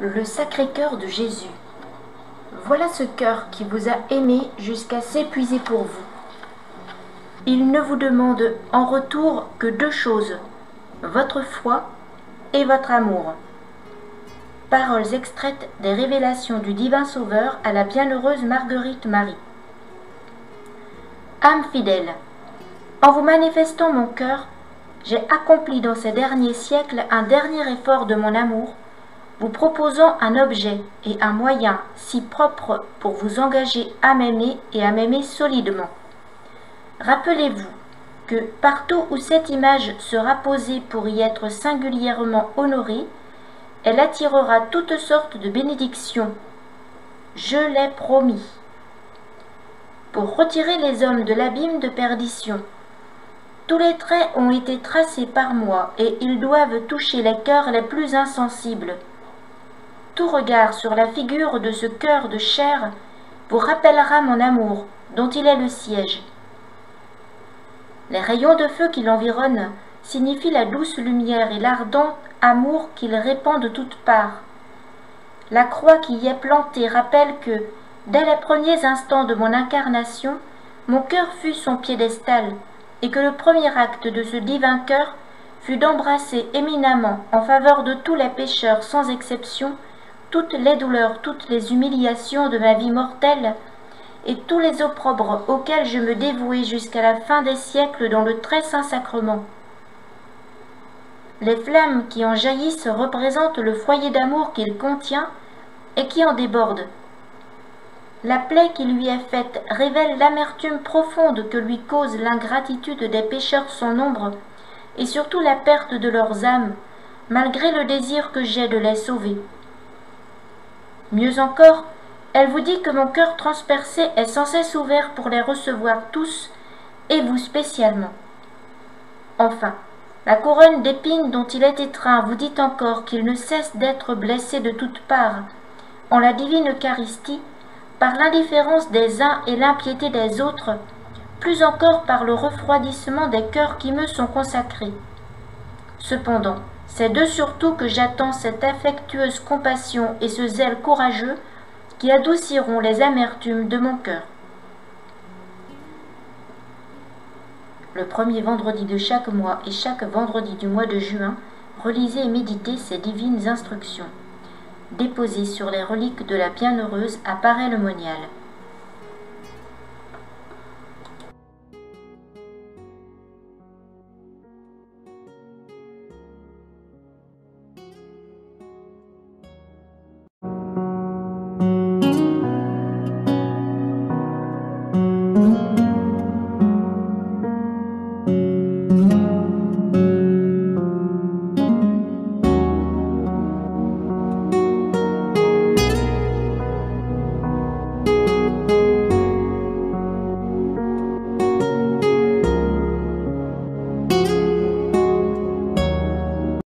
Le Sacré-Cœur de Jésus. Voilà ce cœur qui vous a aimé jusqu'à s'épuiser pour vous. Il ne vous demande en retour que deux choses, votre foi et votre amour. Paroles extraites des révélations du divin Sauveur à la bienheureuse Marguerite Marie. Âme fidèle, en vous manifestant mon cœur, j'ai accompli dans ces derniers siècles un dernier effort de mon amour, vous proposant un objet et un moyen si propres pour vous engager à m'aimer et à m'aimer solidement. Rappelez-vous que partout où cette image sera posée pour y être singulièrement honorée, elle attirera toutes sortes de bénédictions. Je l'ai promis. Pour retirer les hommes de l'abîme de perdition, tous les traits ont été tracés par moi et ils doivent toucher les cœurs les plus insensibles. Tout regard sur la figure de ce cœur de chair vous rappellera mon amour, dont il est le siège. Les rayons de feu qui l'environnent signifient la douce lumière et l'ardent amour qu'il répand de toutes parts. La croix qui y est plantée rappelle que, dès les premiers instants de mon incarnation, mon cœur fut son piédestal, et que le premier acte de ce divin cœur fut d'embrasser éminemment, en faveur de tous les pécheurs sans exception, toutes les douleurs, toutes les humiliations de ma vie mortelle, et tous les opprobres auxquels je me dévouai jusqu'à la fin des siècles dans le très saint sacrement. Les flammes qui en jaillissent représentent le foyer d'amour qu'il contient et qui en déborde. La plaie qui lui est faite révèle l'amertume profonde que lui cause l'ingratitude des pécheurs sans nombre, et surtout la perte de leurs âmes, malgré le désir que j'ai de les sauver. Mieux encore, elle vous dit que mon cœur transpercé est sans cesse ouvert pour les recevoir tous, et vous spécialement. Enfin, la couronne d'épines dont il est étreint vous dit encore qu'il ne cesse d'être blessé de toutes parts, en la divine Eucharistie, par l'indifférence des uns et l'impiété des autres, plus encore par le refroidissement des cœurs qui me sont consacrés. Cependant, c'est d'eux surtout que j'attends cette affectueuse compassion et ce zèle courageux qui adouciront les amertumes de mon cœur. Le premier vendredi de chaque mois et chaque vendredi du mois de juin, relisez et méditez ces divines instructions, déposées sur les reliques de la Bienheureuse à Paray-le-Monial.